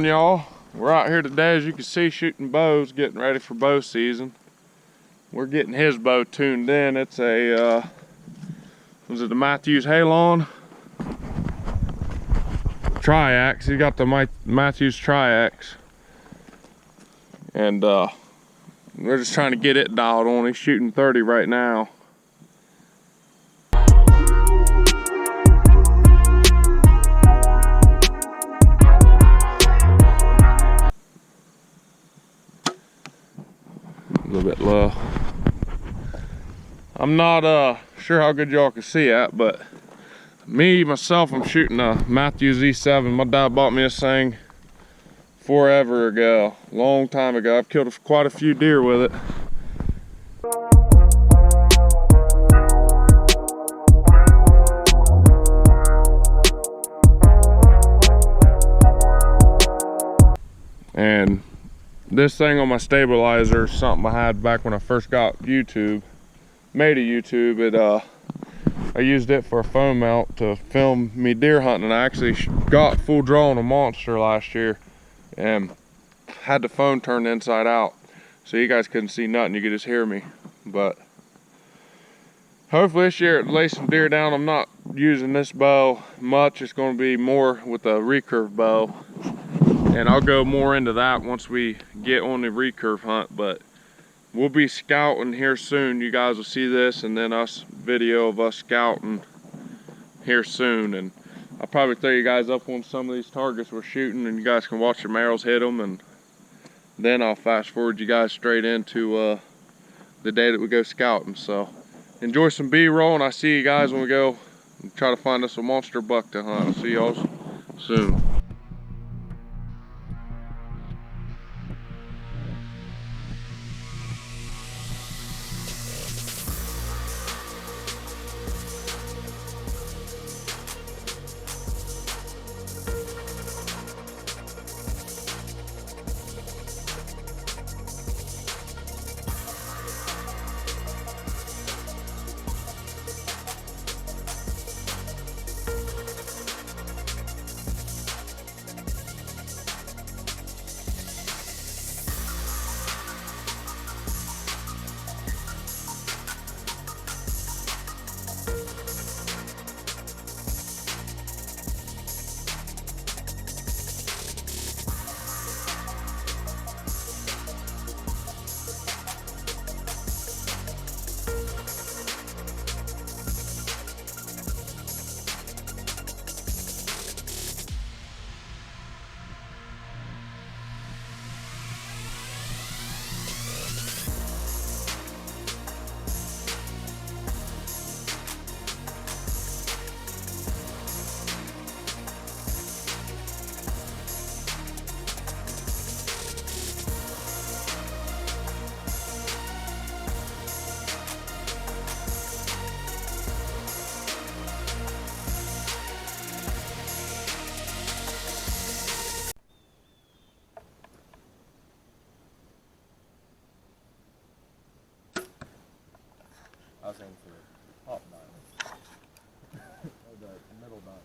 y'all. We're out here today, as you can see, shooting bows, getting ready for bow season. We're getting his bow tuned in. It's a was it the Matthews Halon Triax? He got the Matthews Triax, and we're just trying to get it dialed on. He's shooting 30 right now. A little bit low. I'm not sure how good y'all can see that, but myself, I'm shooting a Matthews E7. My dad bought me this thing forever ago, long time ago. I've killed quite a few deer with it. And this thing on my stabilizer is something I had back when I first got YouTube, made a YouTube. I used it for a phone mount to film me deer hunting. I actually got full draw on a monster last year and had the phone turned inside out, so you guys couldn't see nothing, you could just hear me. But hopefully this year it lays some deer down. I'm not using this bow much. It's going to be more with a recurve bow, and I'll go more into that once we get on the recurve hunt. But we'll be scouting here soon. You guys will see this, and then video of us scouting here soon. And I'll probably throw you guys up on some of these targets we're shooting, and you guys can watch your arrows hit them, and then I'll fast forward you guys straight into the day that we go scouting. So enjoy some B-roll, and I'll see you guys when we go and try to find us a monster buck to hunt. I'll see y'all soon. I was aiming for the top diamond. Or the middle diamond.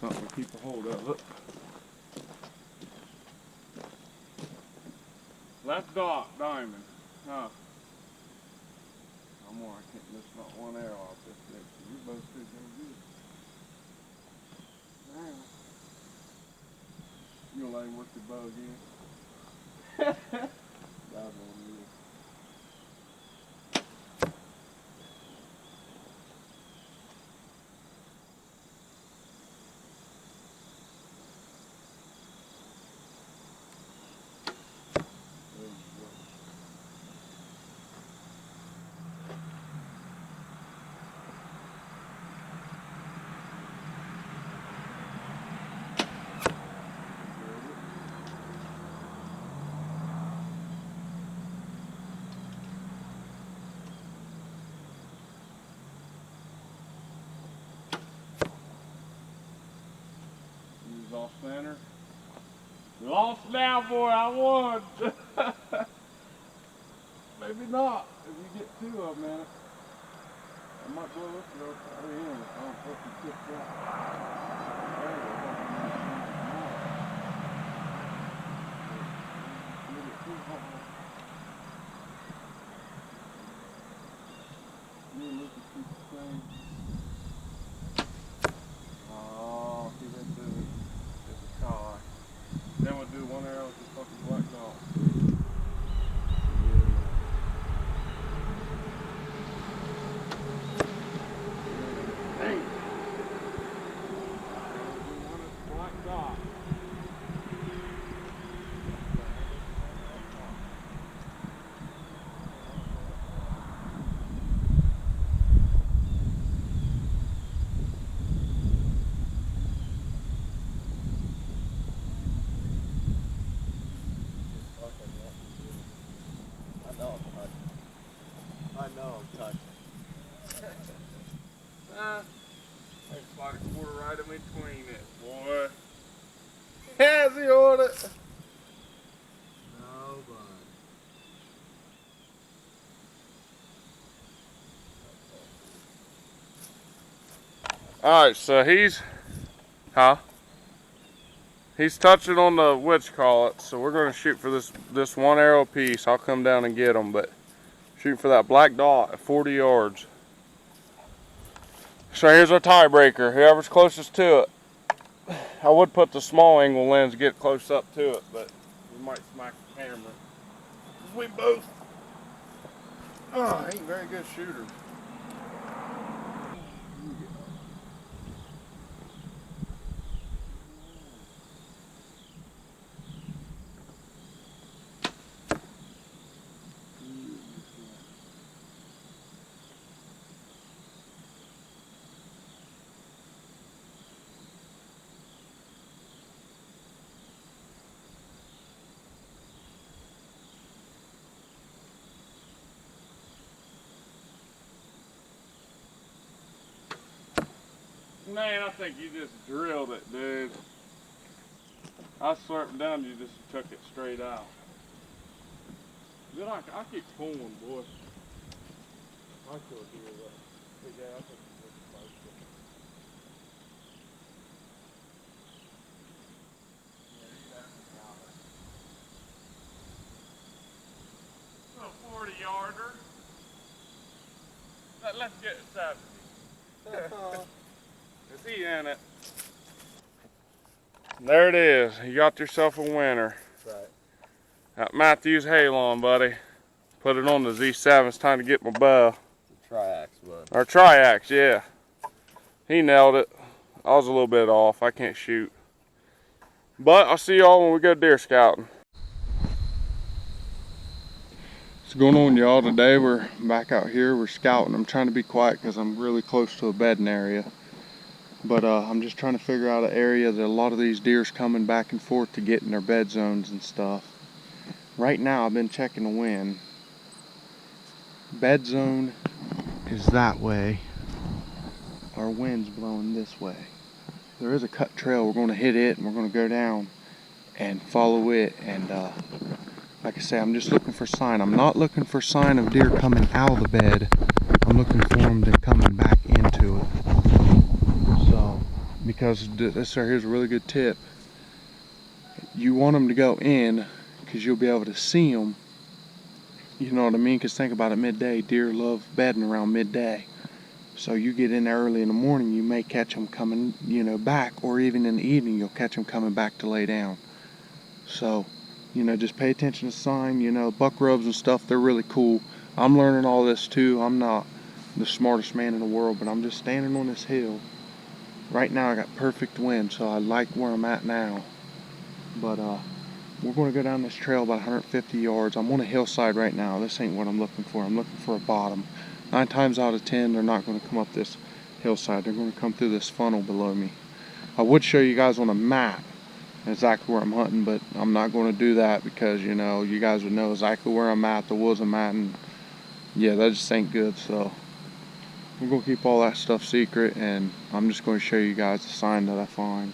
Something to keep a hold of it. Left dot, diamond. Huh. No more. I can't miss not one arrow off this thing. You both do damn good. Now, you'll let him work your bow again. Dive on you. off center. Lost now, boy, I won. Maybe not, if you get two of them in it. I might blow this girl far in if I don't fucking kick that. There we go. Get it too hard. Me and Lucas keep the same. Oh, he didn't do it. It's a tie. Then we'll do one arrow with the fucking black dog. Dang. We'll do one with the black dot. I know I'm touching. There's like a quarter right in between it, boy. Has he on it? No, bud. Alright, so he's touching on the whatchamacallit, so we're gonna shoot for this one arrow piece. I'll come down and get him, but shoot for that black dot at 40 yards. So here's our tiebreaker. Whoever's closest to it. I would put the small angle lens to get close up to it, but we might smack the camera. We both ain't very good shooters. Man, I think you just drilled it, dude. I slurped down, you just took it straight out. Then I keep pulling, boy. I could do that. But yeah, I think it's close. A 40-yarder. Let's get it 70. Is he in it? There it is. You got yourself a winner. That's right. That Matthews Halon, buddy. Put it on the Z7. It's time to get my bow. The triax, bud. Or triax, yeah. He nailed it. I was a little bit off. I can't shoot. But I'll see y'all when we go deer scouting. What's going on, y'all? Today we're back out here. We're scouting. I'm trying to be quiet because I'm really close to a bedding area. But I'm just trying to figure out an area that a lot of these deer's coming back and forth to get in their bed zones and stuff. Right now I've been checking the wind. Bed zone is that way. Our wind's blowing this way. There is a cut trail. We're going to hit it and we're going to go down and follow it. And like I say, I'm just looking for sign. I'm not looking for sign of deer coming out of the bed. I'm looking for them to coming back into it. So, because this right here is a really good tip. You want them to go in because you'll be able to see them. You know what I mean? Because think about it, midday, deer love bedding around midday. So you get in there early in the morning, you may catch them coming, back, or even in the evening, you'll catch them coming back to lay down. So, just pay attention to sign. Buck rubs and stuff, they're really cool. I'm learning all this too. I'm not the smartest man in the world, but I'm just standing on this hill. Right now I got perfect wind, so I like where I'm at now. But we're going to go down this trail about 150 yards. I'm on a hillside right now. This ain't what I'm looking for. I'm looking for a bottom. 9 times out of 10, they're not going to come up this hillside. They're going to come through this funnel below me. I would show you guys on a map exactly where I'm hunting, but I'm not going to do that because, you guys would know exactly where I'm at, the woods I'm at, and yeah, that just ain't good. So we're going to keep all that stuff secret, and I'm just going to show you guys the sign that I find.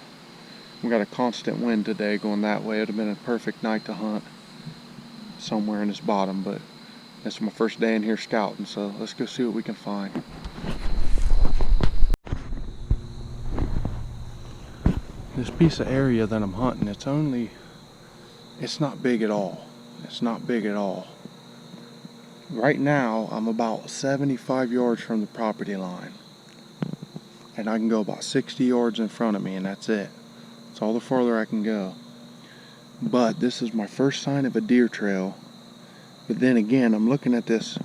We got a constant wind today going that way. It would have been a perfect night to hunt somewhere in this bottom, but it's my first day in here scouting, so let's go see what we can find. This piece of area that I'm hunting, it's not big at all. It's not big at all. Right now, I'm about 75 yards from the property line. And I can go about 60 yards in front of me, and that's it. It's all the farther I can go. But this is my first sign of a deer trail. But then again, I'm looking at this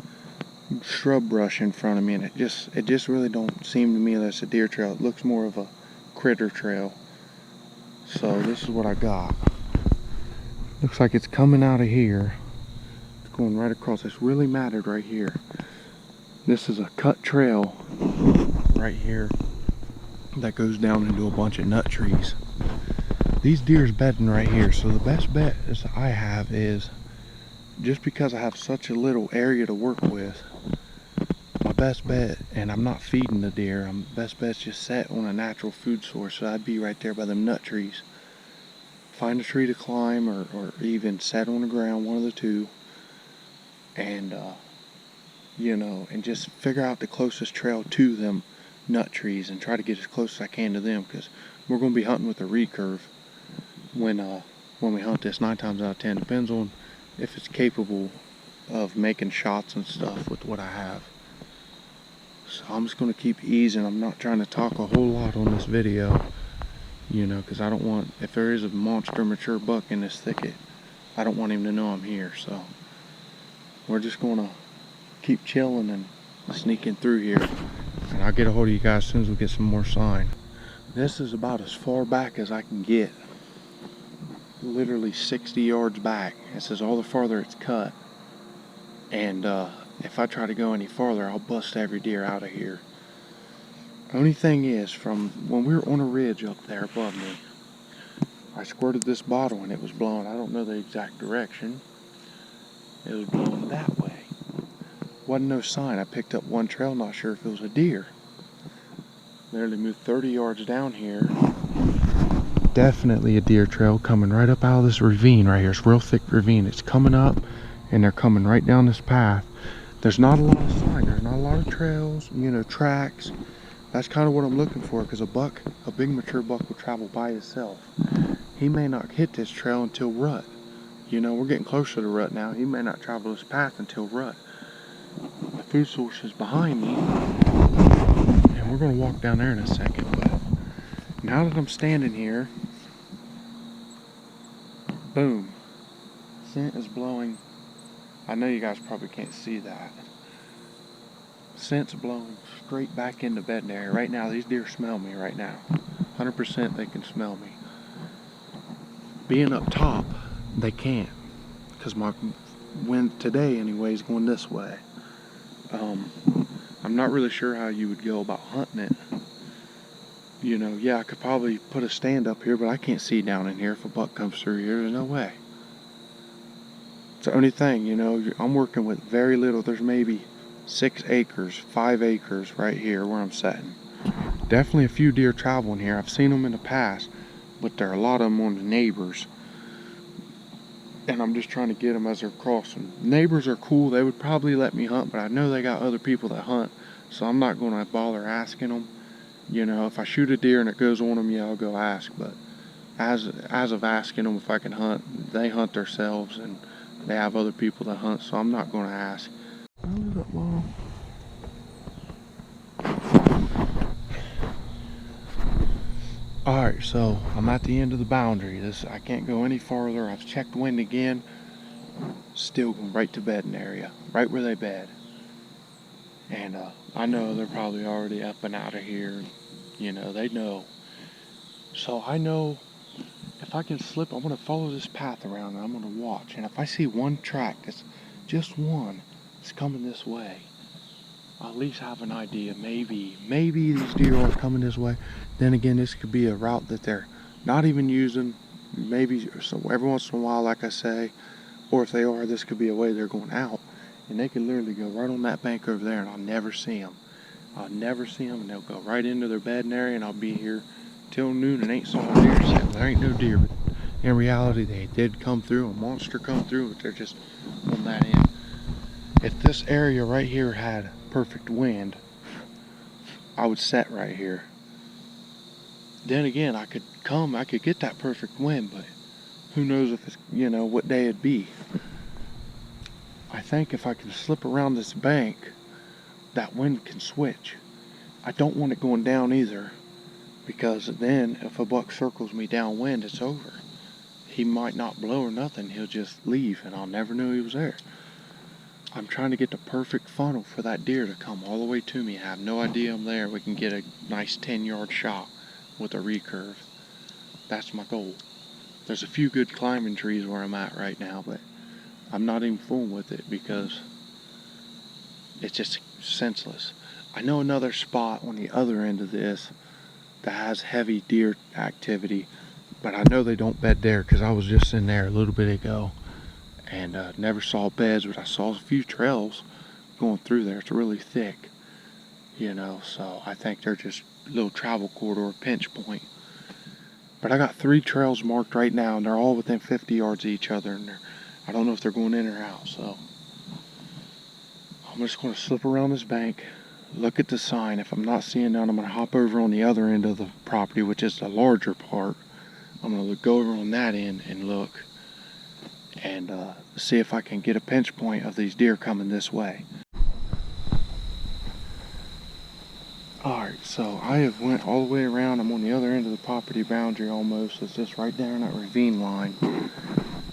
shrub brush in front of me, and it just really don't seem to me that's a deer trail. It looks more of a critter trail. So this is what I got. Looks like it's coming out of here. It's going right across. It's really matted right here. This is a cut trail right here that goes down into a bunch of nut trees. These deer's bedding right here, so the best bet is I have is, just because I have such a little area to work with, my best bet, and I'm not feeding the deer, best bet's just set on a natural food source. So I'd be right there by them nut trees. Find a tree to climb, or even set on the ground, one of the two, and you know, and just figure out the closest trail to them nut trees and try to get as close as I can to them, because we're going to be hunting with a recurve when we hunt this. 9 times out of 10, depends on if it's capable of making shots and stuff with what I have. So I'm just going to keep easing. I'm not trying to talk a whole lot on this video, you know, because I don't want, if there is a monster mature buck in this thicket, I don't want him to know I'm here. So we're just going to keep chilling and sneaking through here, and I'll get a hold of you guys as soon as we get some more sign. This is about as far back as I can get. Literally 60 yards back. This is all the farther it's cut. And if I try to go any farther, I'll bust every deer out of here. Only thing is, from when we were on a ridge up there above me, I squirted this bottle and it was blowing, I don't know the exact direction. It was blowing that way. Wasn't no sign. I picked up one trail, not sure if it was a deer. Literally moved 30 yards down here. Definitely a deer trail coming right up out of this ravine right here. It's a real thick ravine. It's coming up, and they're coming right down this path. There's not a lot of sign. There's not a lot of trails, you know, tracks. That's kind of what I'm looking for, because a big mature buck will travel by himself. He may not hit this trail until rut. You know, we're getting closer to rut now. He may not travel this path until rut. The food source is behind me, and we're going to walk down there in a second. But now that I'm standing here, boom, scent is blowing. I know you guys probably can't see that. Scent's blowing straight back into bedding area. Right now, these deer smell me right now. 100% they can smell me. Being up top, they can't, because my wind today anyway is going this way. I'm not really sure how you would go about hunting it. You know, yeah, I could probably put a stand up here, but I can't see down in here. If a buck comes through here, there's no way. It's the only thing, you know, I'm working with very little. There's maybe 6 acres, 5 acres right here where I'm setting. Definitely a few deer traveling here. I've seen them in the past, but there are a lot of them on the neighbors. And I'm just trying to get them as they're crossing. Neighbors are cool. They would probably let me hunt, but I know they got other people that hunt, so I'm not going to bother asking them. You know, if I shoot a deer and it goes on them, yeah, I'll go ask. But as of asking them if I can hunt, they hunt themselves, and they have other people that hunt, so I'm not going to ask. Alright, so I'm at the end of the boundary. I can't go any farther. I've checked wind again. Still going right to bedding area, right where they bed. And I know they're probably already up and out of here. You know, they know. So I know if I can slip, I'm going to follow this path around, and I'm going to watch. And if I see one track, that's just one, that's coming this way, I'll at least have an idea. Maybe these deer are coming this way. Then again, this could be a route that they're not even using. Maybe so every once in a while, like I say, or if they are, this could be a way they're going out. And they could literally go right on that bank over there, and I'll never see them. I'll never see them, and they'll go right into their bedding area, and I'll be here till noon and ain't saw a deer. So there ain't no deer, but in reality they did come through, a monster come through, but they're just on that end. If this area right here had perfect wind, I would set right here. Then again, I could get that perfect wind, but who knows if it's, you know, what day it'd be. I think if I can slip around this bank, that wind can switch. I don't want it going down either, because then if a buck circles me downwind, it's over. He might not blow or nothing, he'll just leave and I'll never know he was there. I'm trying to get the perfect funnel for that deer to come all the way to me. I have no idea I'm there. We can get a nice 10-yard shot with a recurve. That's my goal. There's a few good climbing trees where I'm at right now, but I'm not even fooling with it because it's just senseless. I know another spot on the other end of this that has heavy deer activity, but I know they don't bed there because I was just in there a little bit ago and never saw beds, but I saw a few trails going through there. It's really thick, you know, so I think they're just a little travel corridor, pinch point. But I got 3 trails marked right now, and they're all within 50 yards of each other, and I don't know if they're going in or out, so I'm just going to slip around this bank, look at the sign. If I'm not seeing none, I'm going to hop over on the other end of the property, which is the larger part. I'm going to go over on that end and look and see if I can get a pinch point of these deer coming this way. Alright, so I have went all the way around. I'm on the other end of the property boundary almost. It's just right there in that ravine line,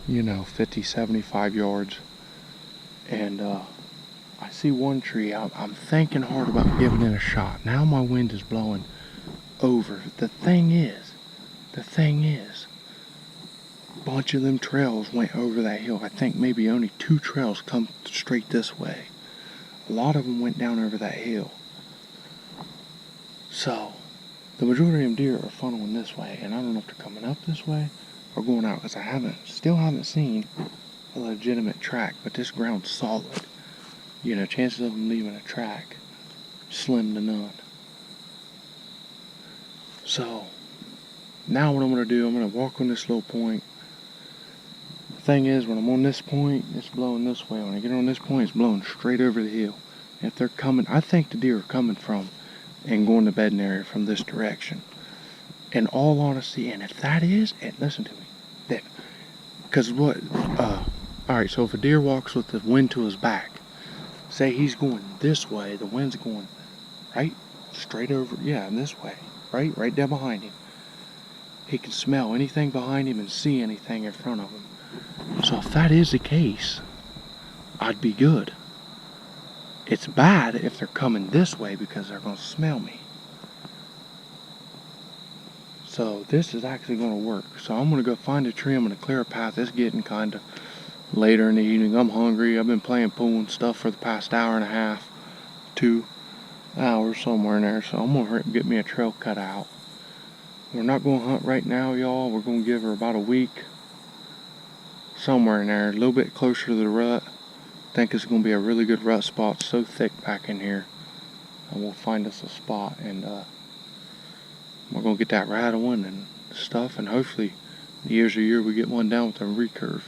you know, 50, 75 yards. And I see one tree. I'm thinking hard about giving it a shot. Now my wind is blowing over. The thing is, a bunch of them trails went over that hill. I think maybe only 2 trails come straight this way. A lot of them went down over that hill. So, the majority of them deer are funneling this way, and I don't know if they're coming up this way or going out, because I still haven't seen a legitimate track, but this ground's solid. You know, chances of them leaving a track, slim to none. So, now what I'm going to do, I'm going to walk on this little point. The thing is, when I'm on this point, it's blowing this way. When I get on this point, it's blowing straight over the hill. If they're coming, I think the deer are coming from and going to bedding area from this direction. In all honesty, and if that is, and listen to me, then, because what, alright, so if a deer walks with the wind to his back, say he's going this way, the wind's going right, straight over, yeah, this way, right down behind him. He can smell anything behind him and see anything in front of him. So if that is the case, I'd be good. It's bad if they're coming this way because they're going to smell me. So this is actually going to work. So I'm going to go find a tree. I'm going to clear a path. It's getting kind of later in the evening. I'm hungry. I've been playing pool and stuff for the past hour and a half, 2 hours, somewhere in there. So I'm going to get me a trail cut out. We're not going to hunt right now, y'all. We're going to give her about a week. Somewhere in there, a little bit closer to the rut. I think it's going to be a really good rut spot. It's so thick back in here. And we'll find us a spot, and we're going to get that rattling and stuff, and hopefully years a year we get one down with a recurve.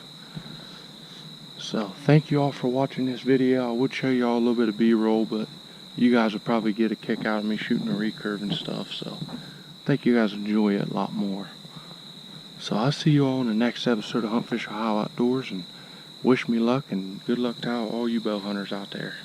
So thank you all for watching this video. I would show you all a little bit of B-roll, but you guys would probably get a kick out of me shooting a recurve and stuff, so I think you guys enjoy it a lot more. So I'll see you all in the next episode of Huntfishohio Outdoors, and wish me luck and good luck to all you bow hunters out there.